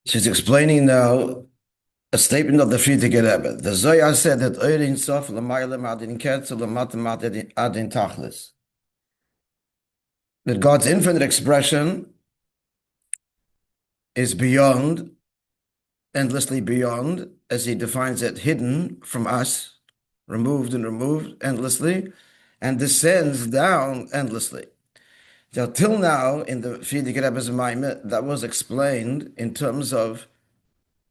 She's explaining now a statement of the Frierdiker Rebbe. The Zohar said that Oirin Sof L'maylam Adin Ketz L'matam Adin Tachlis. That God's infinite expression is beyond, endlessly beyond, as he defines it, hidden from us, removed and removed endlessly, and descends down endlessly. So till now, in the Frierdiker Rebbe's Maimah, that was explained in terms of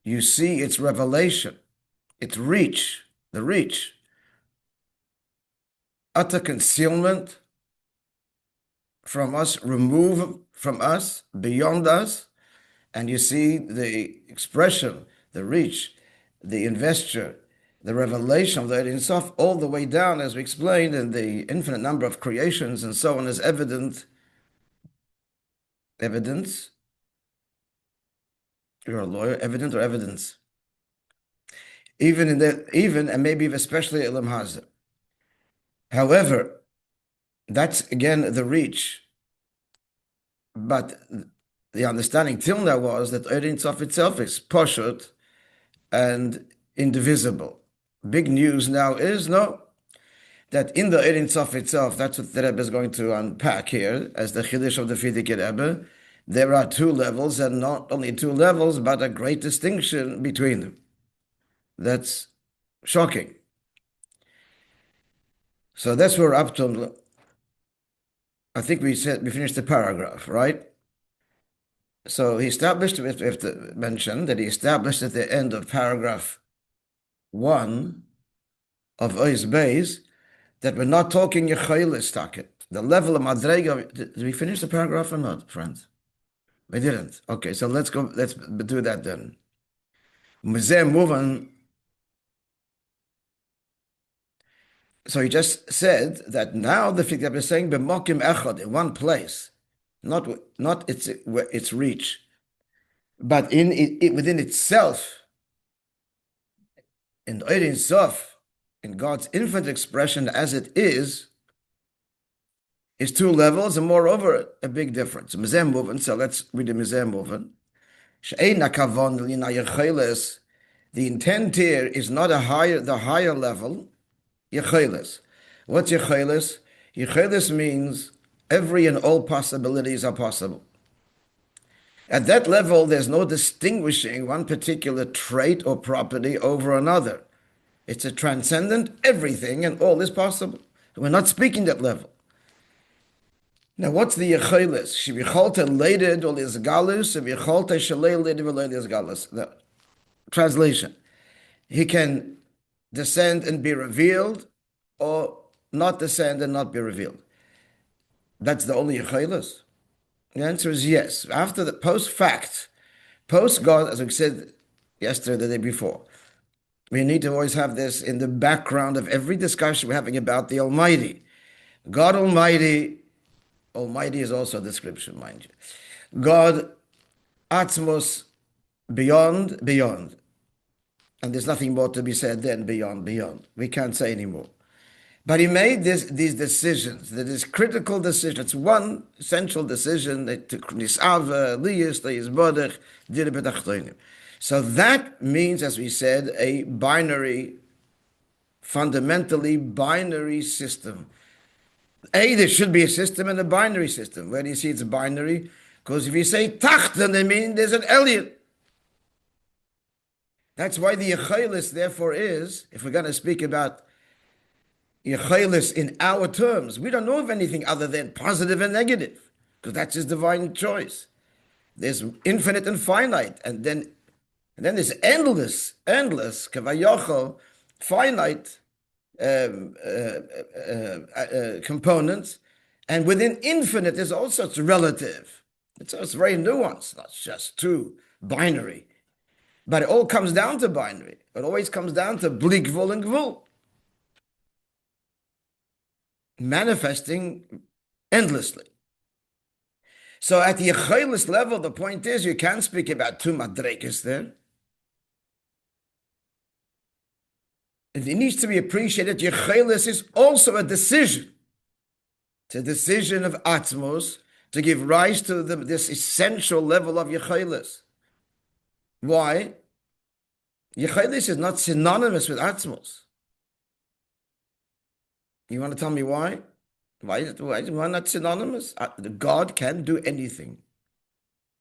you see its revelation, its reach, the reach, utter concealment from us, remove from us, beyond us, and you see the expression, the reach, the investure, the revelation of the Ein Sof all the way down, as we explained, in the infinite number of creations and so on, as evidence. You're a lawyer, evident or evidence? Even and maybe especially Ilam Hazar. However, that's again the reach. But the understanding till now was that Ein Sof itself is poshut and indivisible. Big news now is that in the Ein Sof itself, that's what the Rebbe is going to unpack here as the Chiddush of the Frierdiker Rebbe. There are two levels, and not only two levels, but a great distinction between them. That's shocking. So that's where we're up to. I think we finished the paragraph, right? So he established, we have to mention that he established at the end of paragraph 1 of Ois Beis that we're not talking Yechilis Taket. The level of Madrega. Did we finish the paragraph or not, friends? We didn't. Okay, so let's do that then. Move on. So he just said that now the Frierdiker is saying b'mokim echad, in one place, not its reach, but in it within itself, in Ein Sof, in God's infinite expression as it is two levels, and moreover a big difference. So let's read the Mizem movement. The intent here is not the higher level. Yechilis. What's Yechilis? Yechilis means every and all possibilities are possible. At that level, there's no distinguishing one particular trait or property over another. It's a transcendent everything and all is possible. We're not speaking that level. Now, what's the Yechilis? Shebicholta leided ol izgalus, shebicholta shalei leided ol izgalus. The translation. He can descend and be revealed, or not descend and not be revealed. That's the only Yechilis. The answer is yes. After the post-fact, post-God, as we said yesterday, the day before, we need to always have this in the background of every discussion we're having about the Almighty. God Almighty is also a description, mind you. God, Atmos, beyond. And there's nothing more to be said then beyond. We can't say anymore. But he made these decisions, this critical decision. It's one essential decision. So that means, as we said, a binary, fundamentally binary system. There should be a system and a binary system. Where do you see it's binary? Because if you say tachten, I mean there's an alien. That's why the Yechilis, therefore, is, if we're going to speak about Yechilis in our terms, we don't know of anything other than positive and negative, because that's his divine choice. There's infinite and finite, and then there's endless, kavayochel, finite components, and within infinite there's also it's relative. It's very nuanced, not just too binary. But it all comes down to binary. It always comes down to bli gvul and gvul. Manifesting endlessly. So at the Yechilis level, the point is you can't speak about two madrekas there. It needs to be appreciated. Yechilis is also a decision. It's a decision of Atmos to give rise to this essential level of Yechilis. Why? Yechelis is not synonymous with Atzmos. You want to tell me why? Why not synonymous? God can do anything.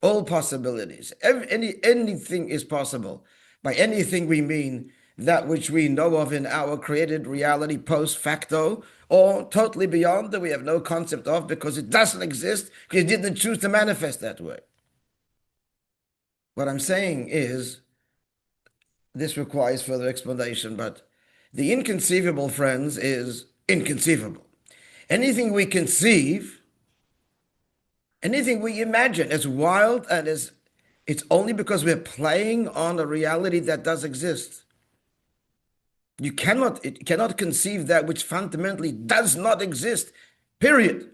All possibilities. Anything is possible. By anything, we mean that which we know of in our created reality post facto, or totally beyond that we have no concept of because it doesn't exist, because it didn't choose to manifest that way. What I'm saying is, this requires further explanation, but the inconceivable, friends, is inconceivable. Anything we conceive, anything we imagine, as wild and as it's only because we're playing on a reality that does exist. You cannot conceive that which fundamentally does not exist, period.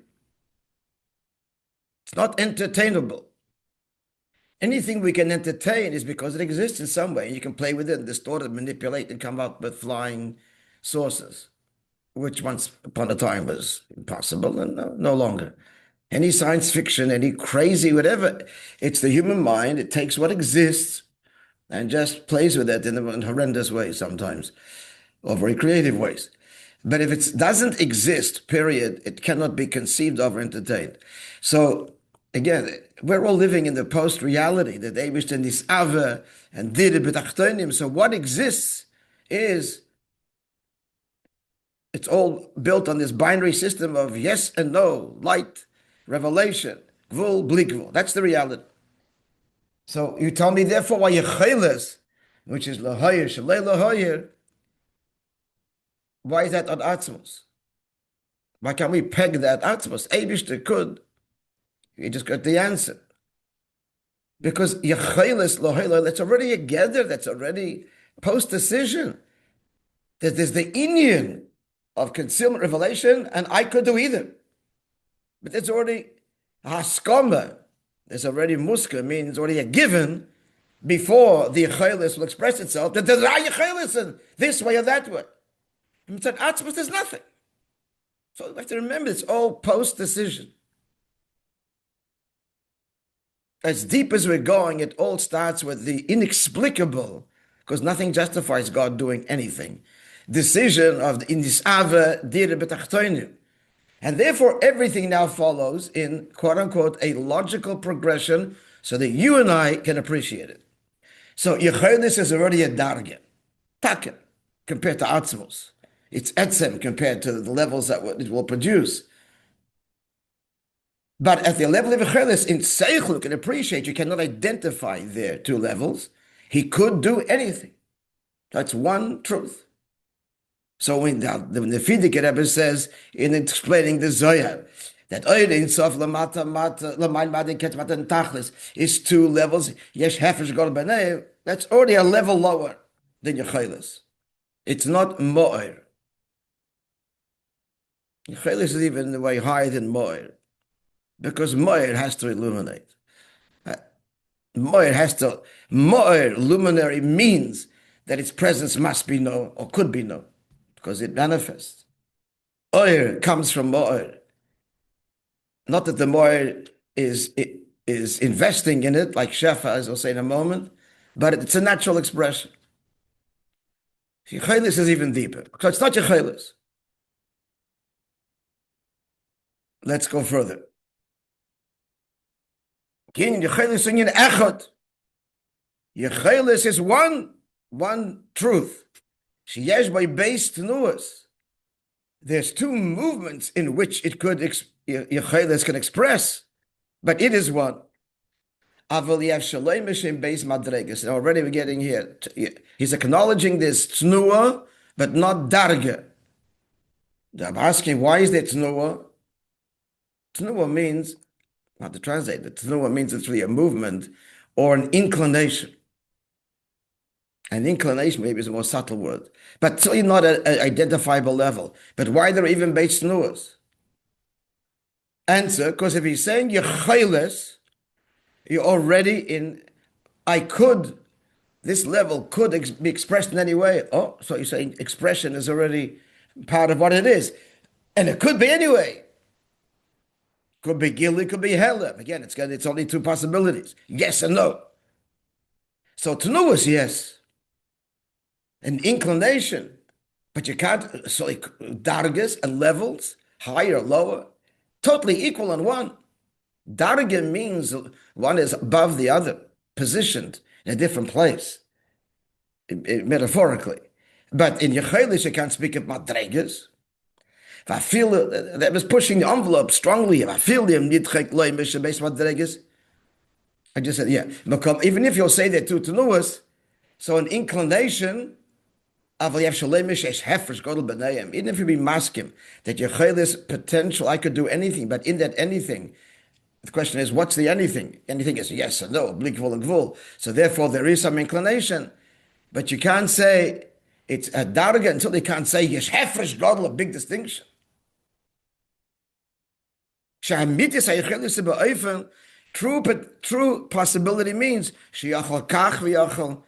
It's not entertainable. Anything we can entertain is because it exists in some way. You can play with it and distort it, manipulate, and come up with flying saucers, which once upon a time was impossible and no longer. Any science fiction, any crazy whatever, it's the human mind. It takes what exists and just plays with it in horrendous ways sometimes, or very creative ways. But if it doesn't exist, period, it cannot be conceived of or entertained. So again, we're all living in the post-reality, that they wished in this ave and did it betachtonim. So what exists is, it's all built on this binary system of yes and no, light, revelation, gvul, bli gvul. That's the reality. So you tell me, therefore, why yecheles, which is lahoyer, shalei lahoyer, why is that on atzmos? Why can't we peg that atzmos? Eibishter could. You just got the answer. Because yecheles lahoyer, that's already a gather, that's already post-decision. There's the Indian of concealment revelation, and I could do either. But it's already haskama. There's already muska, means already a given before the yechelis will express itself, that there's a yechelis in this way or that way. And it's atzmos, there's nothing. So you have to remember, it's all post-decision. As deep as we're going, it all starts with the inexplicable, because nothing justifies God doing anything. Decision of in this ave dire betachtonim. And therefore, everything now follows in, quote unquote, a logical progression so that you and I can appreciate it. So, yechelis is already a darge, taka, compared to atzmos. It's etzem compared to the levels that it will produce. But at the level of yechelis, in seichel, you can appreciate, you cannot identify their two levels. He could do anything. That's one truth. So when the Fidik Rebbe says, in explaining the Zohar, that Oirin Sof Lamata Mata Lamain Madin Ket Matan Tachlis is two levels, Yesh Hefesh Gol B'nei, that's already a level lower than Yechelis. It's not Mo'er. Yechelis is even way higher than Mo'er, because Mo'er has to illuminate. Mo'er, luminary, means that its presence must be known or could be known, because it manifests. Oir comes from Mo'er. Not that the Mo'er is investing in it, like Shefa, as I'll say in a moment, but it's a natural expression. Yechelis is even deeper. So it's not Yechelis. Let's go further. Yechelis is one truth. Sheyesh by base tenuas. There's two movements in which it could Yechelis can express, but it is one. Already we're getting here. He's acknowledging this tnua, but not darga. I'm asking, why is there tnua? Tnua means, not to translate, but tnua means it's really a movement or an inclination. An inclination maybe is a more subtle word, but certainly not an identifiable level. But why there are even base tnuas? Answer, because if he's saying yecheles, you're already in, this level could be expressed in any way. Oh, so you're saying expression is already part of what it is. And it could be anyway. Could be gili, could be hella. Again, it's only two possibilities, yes and no. So tenuous, yes, an inclination, but you can't, so like dargas and levels, higher, lower, totally equal in one. Darga means one is above the other, positioned in a different place, metaphorically. But in Yechelis, you can't speak of madregas. If I feel that was pushing the envelope strongly, if I feel them nidchek loy mishabes madregas, I just said, yeah. Even if you'll say that to tenuas, so an inclination of even if you be maskim that Yechelis potential, I could do anything, but in that anything, the question is, what's the anything? Anything is yes or no, blik gvul and gvul. So therefore, there is some inclination, but you can't say it's a darga until you can't say yesh hefresh gadol, a big distinction. True possibility means sheyachol kach v'yachol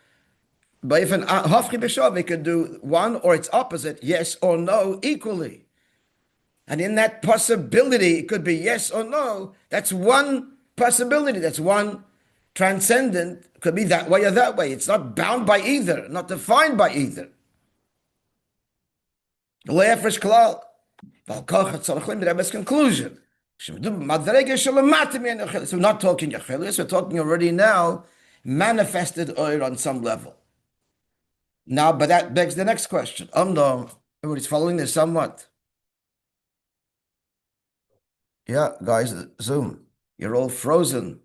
b'efen hafchi b'shov. It could do one or its opposite, yes or no, equally. And in that possibility, it could be yes or no. That's one possibility. That's one transcendent. It could be that way or that way. It's not bound by either, not defined by either. The Le'efresh Klal. Rebbe's conclusion. So we're not talking Yechelis, we're talking already now manifested oil on some level. Now, but that begs the next question. Everybody's following this somewhat. Yeah, guys, Zoom. You're all frozen.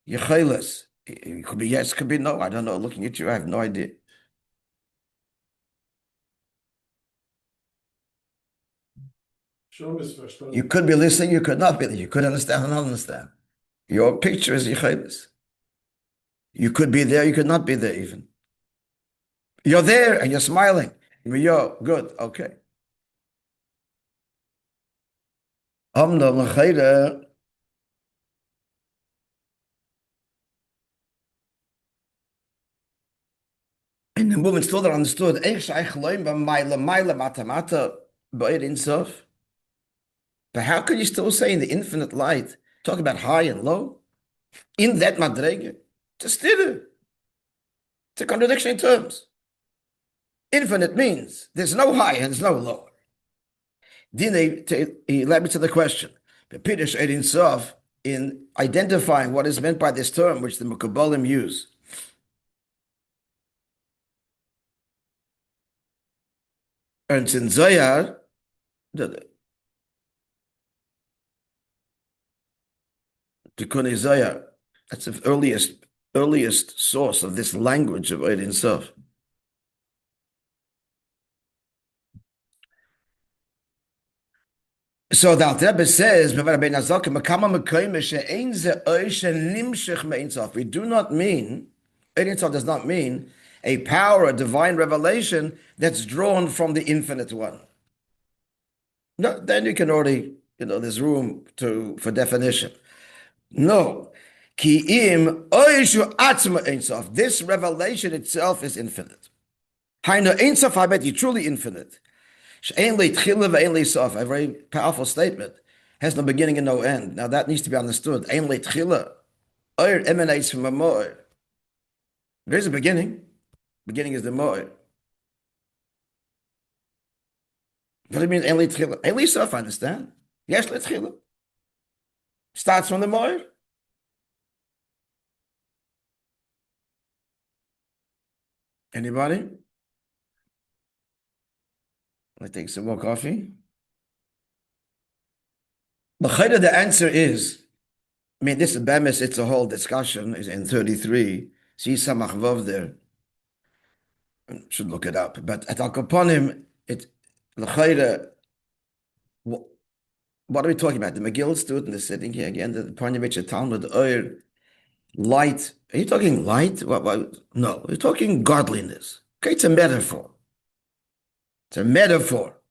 Yechelis. It could be yes, could be no. I don't know. Looking at you, I have no idea. You could be listening, you could not be. You could understand or not understand. Your picture is Yechelis. You could be there, you could not be there even. You're there and you're smiling. You're good, okay. In the moment still understood, but how could you still say in the infinite light, talk about high and low? In that madrege, it's a contradiction in terms. Infinite means there's no high and there's no lower. Then he led me to the question. The Piddush Ein Sof in identifying what is meant by this term, which the Mekubalim use. And in Zohar, the Tikkun Zohar, that's the earliest source of this language of Ein Sof. So the Alter Rebbe says, we do not mean, Ein Sof does not mean a power, a divine revelation that's drawn from the infinite one. No, then you can already, there's room for definition. No. This revelation itself is infinite. Truly infinite. A very powerful statement. Has no beginning and no end. Now that needs to be understood. Oir emanates from a mo'ir. There's a beginning. Beginning is the mo'ir. What do you mean, Ein Tchila? Ein Sof, I understand. Yes, Tchila. Starts from the mo'ir. Anybody? I take some more coffee. The answer is, this is Bemis, it's a whole discussion, is in 33. See Samach Vav there. Should look it up. But at Al Kaponim, L'chayda, what are we talking about? The McGill student is sitting here again, the Parnavitch Talmud, Oir, light. Are you talking light? No, you're talking godliness. Okay, it's a metaphor. It's a metaphor.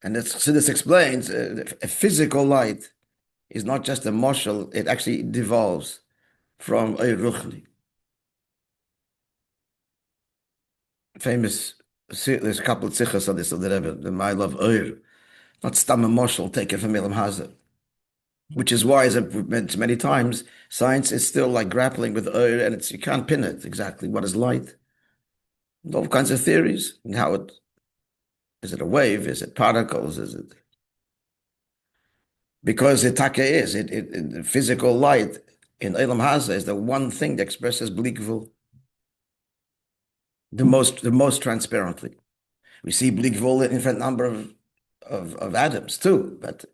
And so this explains a physical light is not just a marshal, it actually devolves from Oir Ruchni. Famous, there's a couple of tzichas on this of the Rebbe, the Mile of Oir. Not stam a marshal, take it from Elam Hazar. which is why, as I've mentioned many times, science is still like grappling with oil, and you can't pin it exactly. What is light? All kinds of theories. And how it is it a wave? Is it particles? Is it because it taka is physical light in Elam Haza is the one thing that expresses Blikvul the most transparently. We see Blikvul in a different number of atoms too, but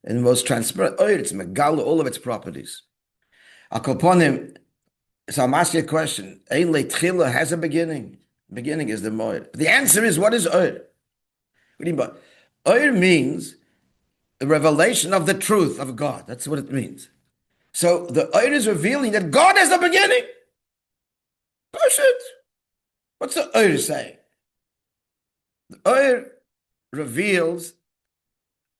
in the most transparent, it's megal all of its properties. Akoponim. So I'm asking a question. Ein leitchila has a beginning. Beginning is the moed. The answer is, what is oir? What do you mean by oir? Means the revelation of the truth of God. That's what it means. So the oir is revealing that God has a beginning. Push it. What's the oir saying? The oir reveals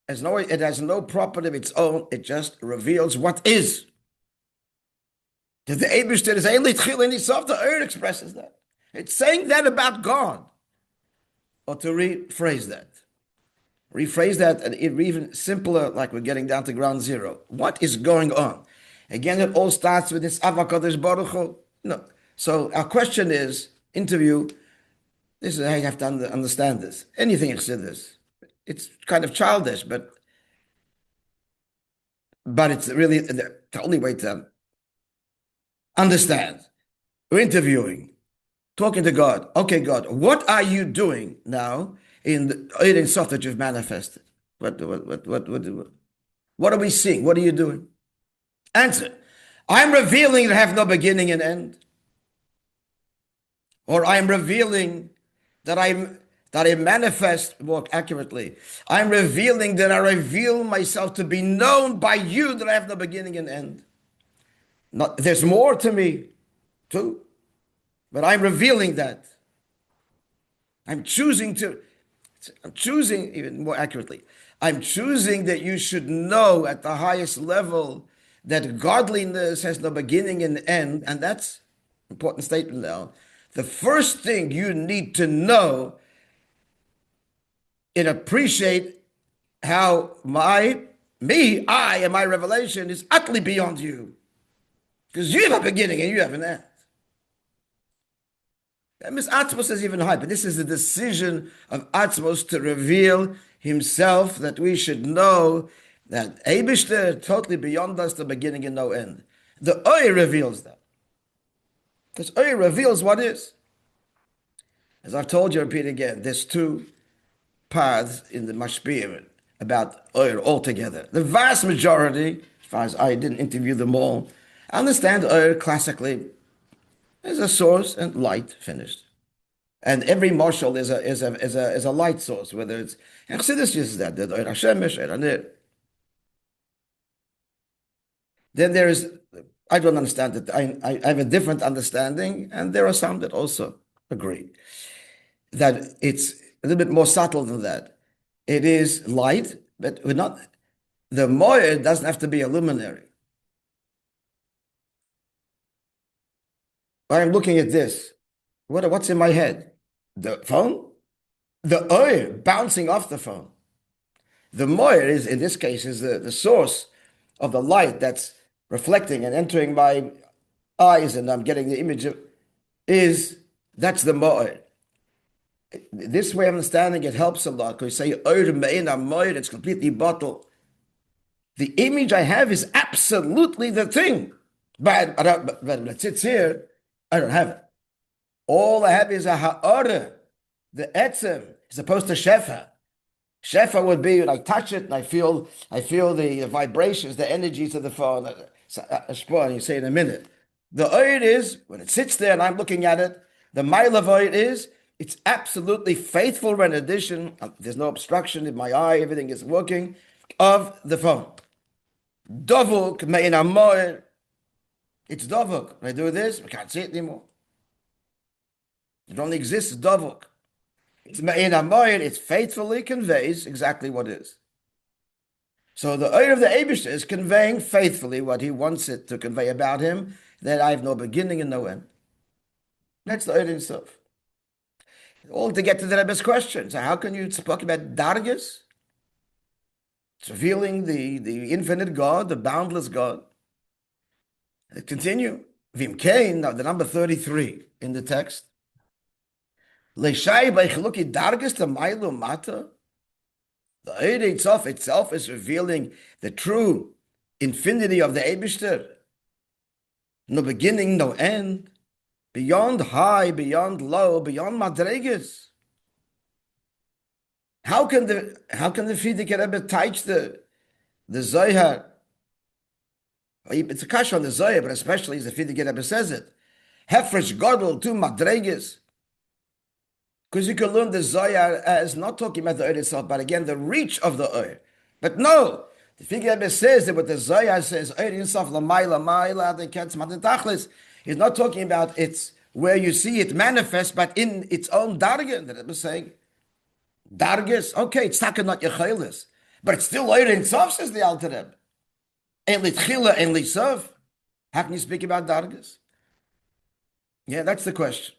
it has no property of its own. It just reveals what is. The Eibishter is Ein Leitchila Nisof. The oir expresses that. It's saying that about God. Or to rephrase that, and even simpler, like we're getting down to ground zero. What is going on? Again, it all starts with this Avakadosh Baruch Hu. No. So our question is, interview, this is how you have to understand this. Anything you say this. It's kind of childish, but it's really the only way to understand. We're interviewing. Talking to God. Okay, God, what are you doing now in the Sof that you've manifested? What are we seeing? What are you doing? Answer. I'm revealing that I have no beginning and end. Or I'm revealing that I manifest more accurately. I'm revealing that I reveal myself to be known by you that I have no beginning and end. There's more to me, too. But I'm revealing that. I'm choosing, even more accurately, I'm choosing that you should know at the highest level that godliness has no beginning and end, and that's an important statement now. The first thing you need to know and appreciate how I and my revelation is utterly beyond you. Because you have a beginning and you have an end. Miss Atzmos is even high, but this is the decision of Atzmos to reveal himself, that we should know that Eibishter totally beyond us, the beginning and no end. The Oy reveals that. Because Oy reveals what is. As I've told you, I repeat again, there's two paths in the Mashpir about Oy altogether. The vast majority, as far as I didn't interview them all, understand Oy classically as a source and light, finished. And every marshal is a light source, whether it's Chassidus uses that. Then there is, I don't understand it. I have a different understanding, and there are some that also agree that it's a little bit more subtle than that. It is light, but we're not. The moyer doesn't have to be a luminary. I'm looking at this. What's in my head? The phone? The oil bouncing off the phone. The moyer is, in this case, is the source of the light that's reflecting and entering my eyes, and I'm getting the image of, that's the moyer. This way of understanding it helps a lot, because you say, moyer, it's completely bottled. The image I have is absolutely the thing. But when it sits here, I don't have it. All I have is a ha'ara, the etzem, as opposed to shefa. Shefa would be when I touch it and I feel the vibrations, the energies of the phone. You say in a minute. The oid is, when it sits there and I'm looking at it, the mile of oid is, it's absolutely faithful rendition. There's no obstruction in my eye, everything is working, of the phone. Dovuk mein amoir. It's dovuk. When I do this, we can't see it anymore. It only exists dovuk. It's mein amoir. It faithfully conveys exactly what is. So the oir of the Eibishter is conveying faithfully what he wants it to convey about him, that I have no beginning and no end. That's the oir himself. All to get to the Rebbe's question. So how can you talk about dargas? It's revealing the infinite God, the boundless God. Let's continue. Vim Kain, now the number 33 in the text. Leishai Beichluki Dargis to Mailu Mata. The Eid itself is revealing the true infinity of the Eibishter. No beginning, no end. Beyond high, beyond low, beyond Madregas. How can the Frierdiker Rebbe teach the Zohar? It's a kash on the Zohar, but especially as the Frierdiker Rebbe says it. Hefresh Godel to Madregas. Because you can learn the Zohar as not talking about the Eir itself, but again, the reach of the Eir. But no, the Frierdiker Rebbe says that what the Zohar says, Eir itself, Lamayla, the Ketz, Matentachlis, is not talking about it's where you see it manifest, but in its own darga. The Rebbe is saying, dargas, okay, it's not Yechelis, but it's still Eir itself, says the Alter Rebbe. En Litchila, en Lisav. How can you speak about dargas? Yeah, that's the question.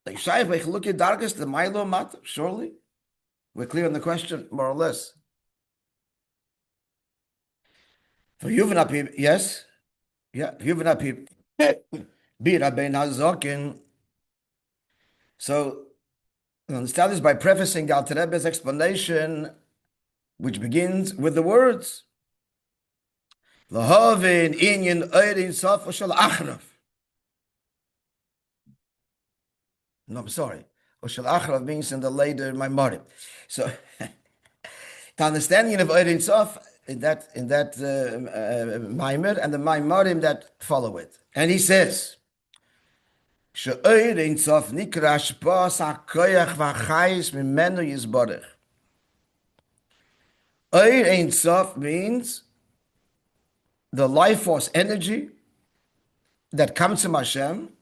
Look at dargas, the Milo Mat, surely. We're clear on the question, more or less. For Yuvanapib, yes. Yeah, Yuvanapib. Bir Rabbein Hazokin. So, we'll start this by prefacing the Alter Rebbe's explanation, which begins with the words, Lahavin inyan eirin safa shel achraf. No, I'm sorry. Oshel achraf means in the later Maimori. So, the understanding of eirin saf in that Maimer and the Maimorim that follow it, and he says, she'eirin saf nikra shpas hakoyach v'chayis mimenu yizborech. Eirin saf means the life force energy that comes from Hashem.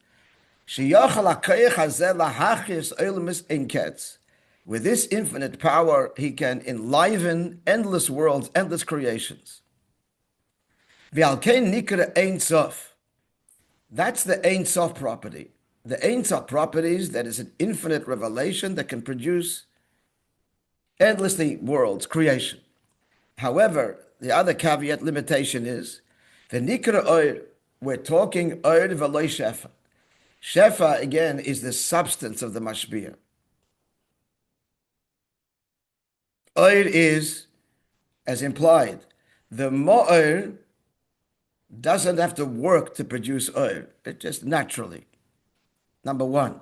With this infinite power, he can enliven endless worlds, endless creations. That's the Ein Sof property. The Ein Sof property is that is an infinite revelation that can produce endlessly worlds, creation. However, the other caveat limitation is the Nikra Oir, we're talking Oir V'loi Shefa. Shefa, again, is the substance of the mashpia. Oir is, as implied, the mo'ir doesn't have to work to produce oir. It just naturally. Number one.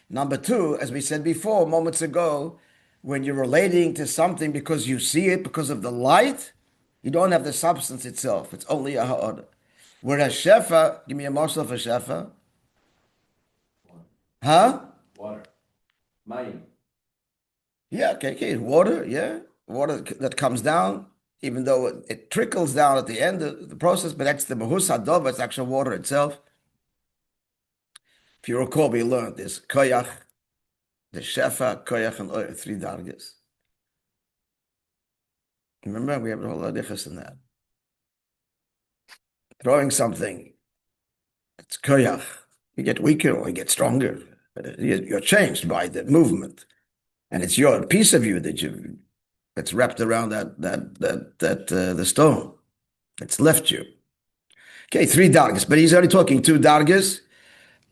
Number two, as we said before, moments ago, when you're relating to something because you see it, because of the light, you don't have the substance itself. It's only a ha'od. Whereas shefa, give me a morsel for shefa. Huh? Water. Mayim. Yeah, okay, water, yeah. Water that comes down, even though it trickles down at the end of the process, but that's the mahus hadov, it's actual water itself. If you recall, we learned this koyach, the shefa, koyach, and oil, 3 dargas. Remember, we have a whole lot of difference in that. Throwing something, it's koyach. You get weaker or you get stronger. But you're changed by the movement, and it's your piece of you that's wrapped around the stone. It's left you. Okay, 3 dargas, but he's only talking 2 dargas.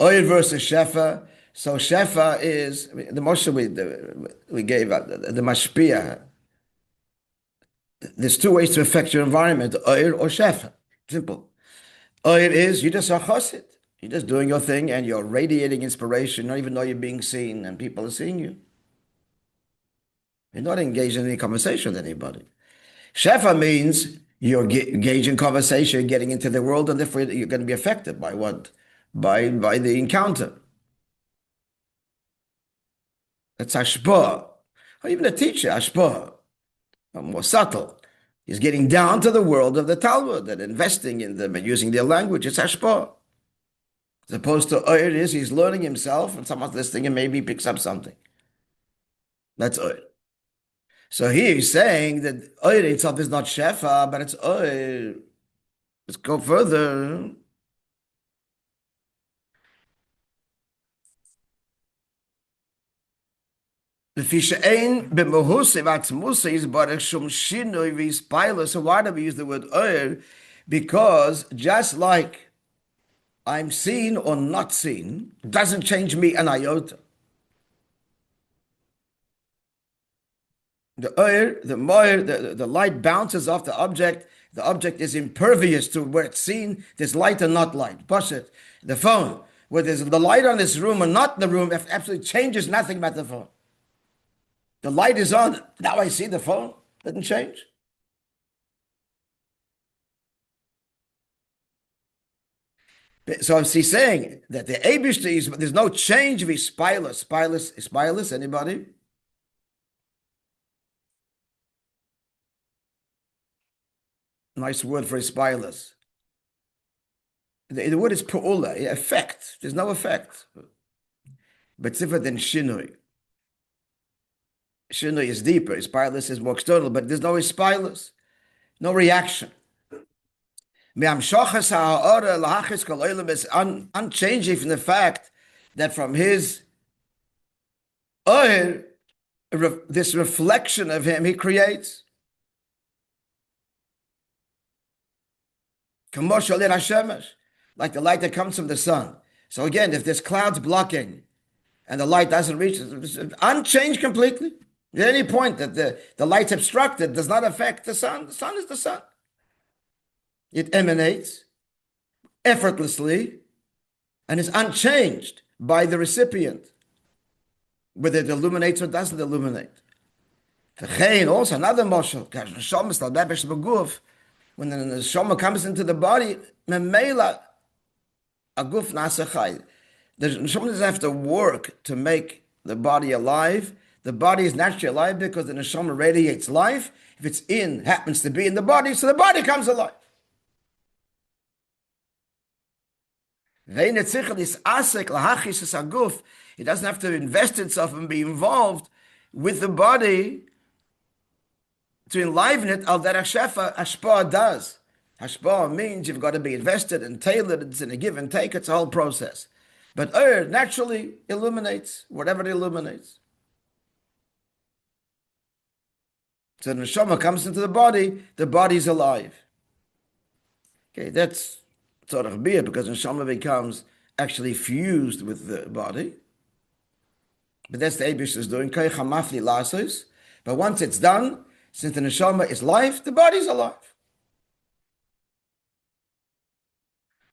Oil versus shefa. So shefa is the Moishe we gave the mashpia. There's 2 ways to affect your environment: oil or shefa. Simple. Oil is you just are chosid. You're just doing your thing and you're radiating inspiration, not even though you're being seen and people are seeing you. You're not engaged in any conversation with anybody. Shefa means you're engaged in conversation, getting into the world, and therefore you're going to be affected by what? By the encounter. That's hashpah. Or even a teacher, hashpah. More subtle. He's getting down to the world of the Talmud and investing in them and using their language. It's hashpah. As opposed to oir is he's learning himself and someone's listening and maybe he picks up something. That's oir. So here he's saying that oir itself is not shefa, but it's oir. Let's go further. לפי שאין במהוסי ועצמוסי יסברך שום שינוי ויספיילוס. So why do we use the word oir? Because just like I'm seen or not seen doesn't change me an iota. The oir, the moir, the light bounces off the object. The object is impervious to where it's seen. There's light or not light. Push it. The phone, whether there's the light on this room or not in the room, absolutely changes nothing about the phone. The light is on. Now I see the phone. Doesn't change. So he's saying that the Eibishter is, there's no change of his spilus. Spilus, anybody? Nice word for spilus. The word is pu'ula, effect. There's no effect. But different than shinui. Shinui is deeper. Spilus is more external, but there's no spilus. No reaction. Unchanging from the fact that from his oil, this reflection of him, he creates. Like the light that comes from the sun. So again, if there's clouds blocking and the light doesn't reach, it's unchanged completely. At any point that the light's obstructed does not affect the sun. The sun is the sun. It emanates effortlessly and is unchanged by the recipient, whether it illuminates or doesn't illuminate. Also, another moshel, when the neshama comes into the body, memela aguf nasachai. The neshama doesn't have to work to make the body alive. The body is naturally alive because the neshama radiates life. If it's happens to be in the body, so the body comes alive. He doesn't have to invest himself and be involved with the body to enliven it. Al derech shefa, hashpah does. Hashpah means you've got to be invested and tailored. It's in a give and take. It's a whole process. But naturally illuminates whatever it illuminates. So the neshama comes into the body's alive. Okay, that's sort of beer because neshama becomes actually fused with the body. But that's the Eibush is doing. But once it's done, since the neshama is life, the body's alive.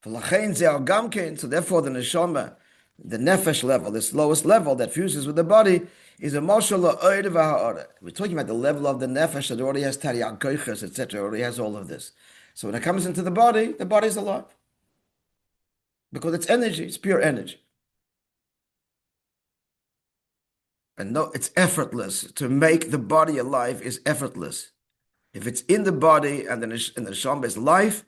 So therefore the neshama, the nefesh level, this lowest level that fuses with the body, is a moshel ha'oid v'ha'ora. We're talking about the level of the nefesh that already has tariyah koiches, etc., already has all of this. So when it comes into the body's alive. Because it's energy, it's pure energy. And no, it's effortless. To make the body alive is effortless. If it's in the body and the neshama is life,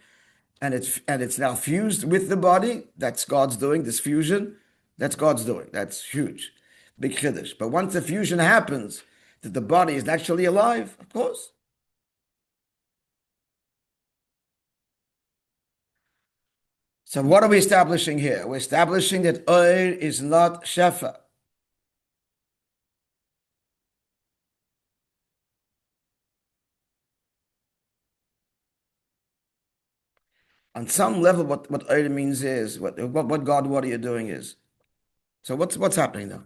and it's now fused with the body, that's God's doing, this fusion, that's God's doing. That's huge. Big chiddush. But once the fusion happens, that the body is naturally alive, of course. So what are we establishing here? We're establishing that oil is not shefa. On some level, what oil means is, what God, what are you doing is. So what's happening now?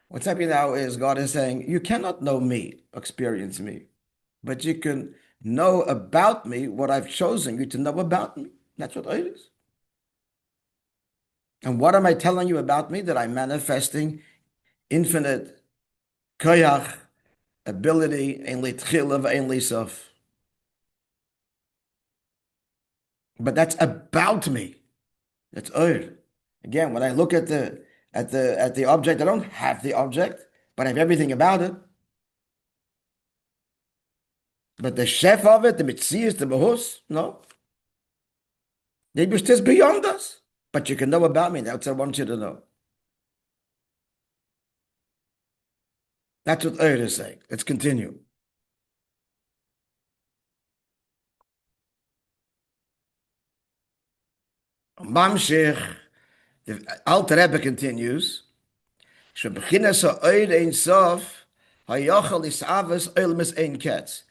What's happening now is God is saying, you cannot know me, experience me, but you can know about me what I've chosen you to know about me. That's what oil is. And what am I telling you about me? That I'm manifesting infinite koyach, ability, ein li tchila v'ein li sof. But that's about me. That's oil. Again, when I look at the object, I don't have the object, but I have everything about it. But the chef of it, the mitzias, the behus, no. Maybe it's just beyond us. But you can know about me. That's what I want you to know. That's what oil is saying. Let's continue. Mamshech, the Alter Rebbe continues, Shebechinas ha'oid ein sof Hayochel isavas ilmis ein ketz.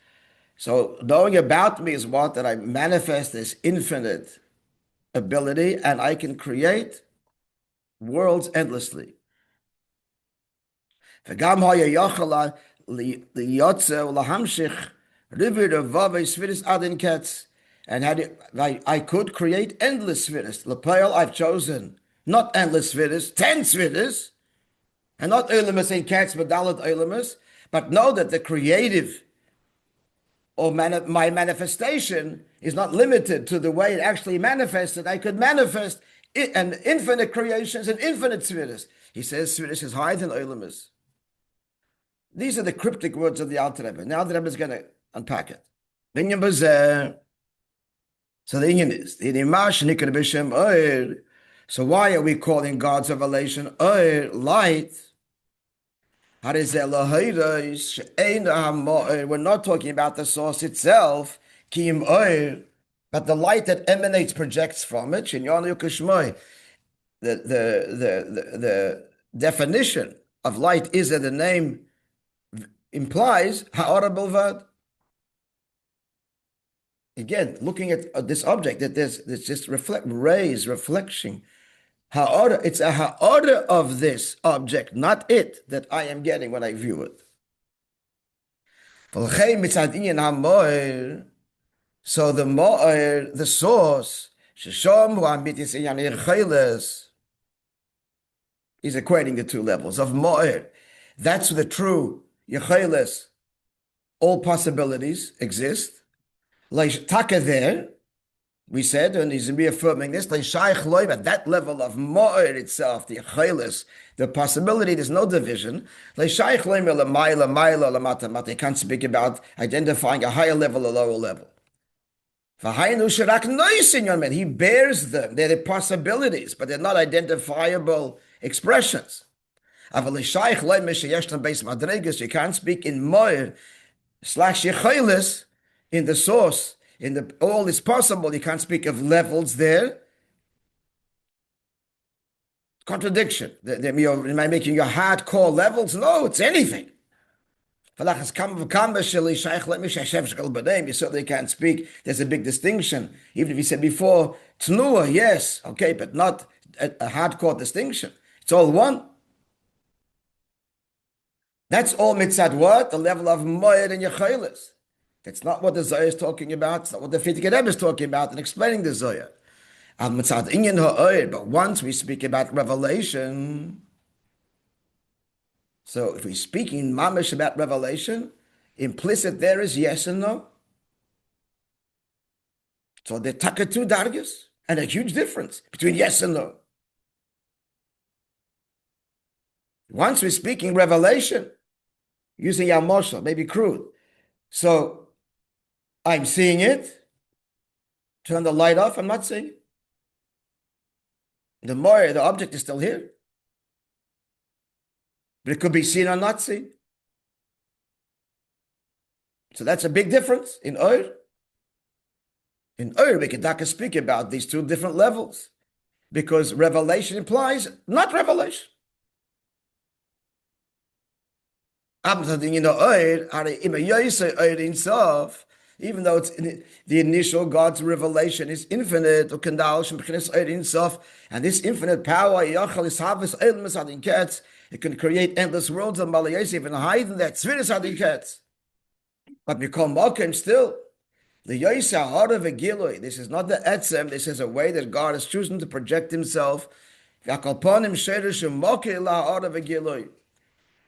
So knowing about me is what? That I manifest this infinite ability and I can create worlds endlessly. וגם hayochel liyotze ulahamshich rivir vavei svidis adin ketz. And I could create endless svidis. L'peil, I've chosen not endless svidis, 10 svidis, and not Eilemus and Katz, but Dalit Eilemus, but know that the creative or my manifestation is not limited to the way it actually manifested. I could manifest an infinite creations and infinite svidis. He says svidis is higher than Eilemus. These are the cryptic words of the Alter Rebbe. Now the Rebbe is going to unpack it. So the Inyan is, so why are we calling God's revelation light? We're not talking about the source itself, but the light that emanates, projects from it. The definition of light is that the name implies ha'ara bilvad. Again, looking at this object, that there's just rays, reflection. Ha'ara, it's a ha'ara of this object, not it, that I am getting when I view it. So the mo'er, the source, is equating the two levels of mo'er. That's the true yecheles. All possibilities exist. Taka there, we said, and he's reaffirming this, at that level of mo'er itself, the yecheles, the possibility, there's no division. They can't speak about identifying a higher level or lower level. He bears them. They're the possibilities, but they're not identifiable expressions. You can't speak in mo'er / yecheles, in the source, in the all is possible. You can't speak of levels there. Contradiction. Am I making your hardcore levels? No, it's anything. You certainly can't speak. There's a big distinction. Even if you said before, tnua, yes, okay, but not a hardcore distinction. It's all one. That's all mitzad what? The level of moed and yecheles. That's not what the Zohar is talking about. It's not what the Frierdiker Rebbe is talking about in explaining the Zohar. But once we speak about revelation, so if we're speaking mamish about revelation, implicit there is yes and no. So there are two dargas and a huge difference between yes and no. Once we're speaking revelation, using Yal Moshe, maybe crude. So I'm seeing it. Turn the light off, I'm not seeing it. The object is still here. But it could be seen or not seen. So that's a big difference in Ur. In Ur, we can speak about these two different levels. Because revelation implies not revelation. Even though it's the initial God's revelation is infinite, and this infinite power, it can create endless worlds of Malayas, even higher than that. But become Mokim still. This is not the etzem, this is a way that God has chosen to project himself.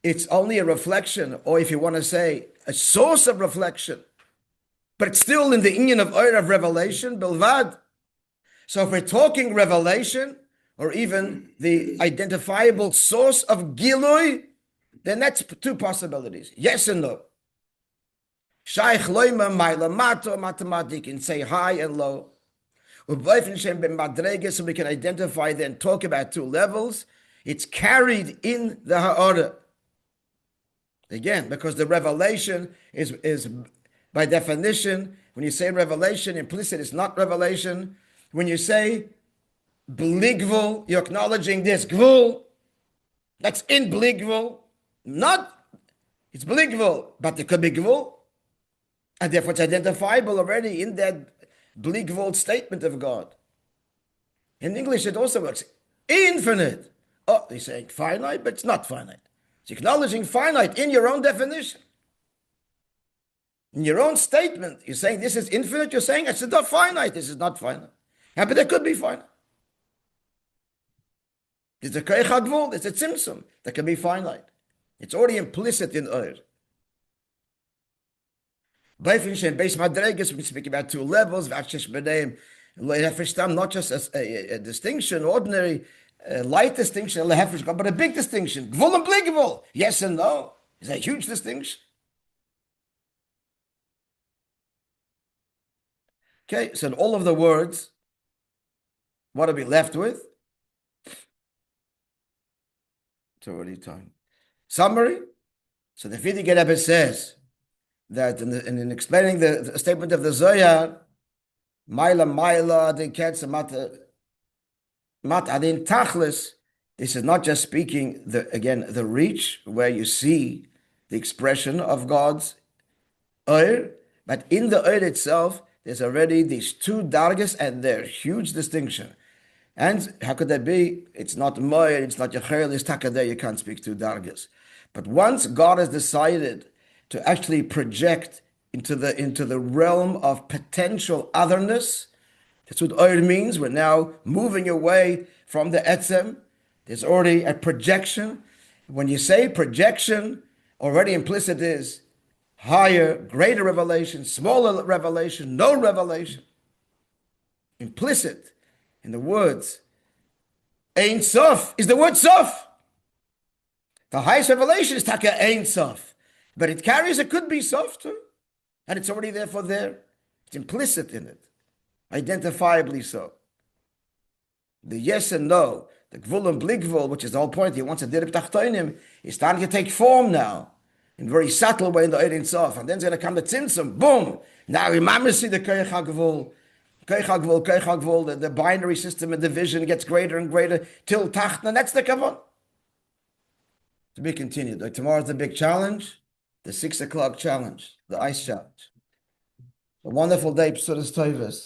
It's only a reflection, or if you want to say, a source of reflection. But it's still in the inyan of Ur of revelation, bilvad. So if we're talking revelation, or even the identifiable source of Gilui, then that's two possibilities. Yes and no. Shaykh loima maila mato matematik, and say high and low. So we can identify then talk about two levels. It's carried in the ha'ara. Again, because the revelation is by definition, when you say revelation, implicit is not revelation. When you say bligvul, you're acknowledging this gvul that's in bligvul, not It's bli gvul, but it could be gvul. And therefore it's identifiable already in that bli gvul statement of God. In English it also works. Infinite. Oh, they're saying finite, but it's not finite. It's acknowledging finite in your own definition. In your own statement, you're saying this is infinite, you're saying it's not finite, this is not finite. Yeah, but it could be finite. There's a koich hagvul, there's a tzimtzum that can be finite. It's already implicit in Ur. Base madregas, we speak about two levels, not just a distinction, ordinary light distinction, but a big distinction. Gvul and bli gvul, yes and no. Is a huge distinction. Okay, so in all of the words, what are we left with? It's already time. Summary. So the Frierdiker Rebbe says that in explaining the statement of the Zohar, Maila, the Ketz, Mat Adin Tachlis, this is not just speaking, the reach, where you see the expression of God's Ur, but in the Ur itself, there's already these two dargas and their huge distinction. And how could that be? It's not Moir, it's not Yechel, it's Takadeh, you can't speak two dargas. But once God has decided to actually project into the realm of potential otherness, that's what Ur means. We're now moving away from the Etzem. There's already a projection. When you say projection, already implicit is higher, greater revelation, smaller revelation, no revelation. Implicit in the words Ein Sof is the word Sof. The highest revelation is Taka Ein Sof. But it could be Sof too. And it's already therefore there. It's implicit in it. Identifiably so. The yes and no, the gvul and bli gvul, which is the whole point, he wants a dirib tachtoinim, is starting to take form now. In a very subtle way in the Ein Sof. And then it's going to come the tzimtzum, boom. Now we see the koich hagvul. The binary system of division gets greater and greater till Tachna. That's the kavod. To be continued. Like tomorrow's the big challenge, the 6 o'clock challenge, the ice challenge. A wonderful day, Psuras Tovas.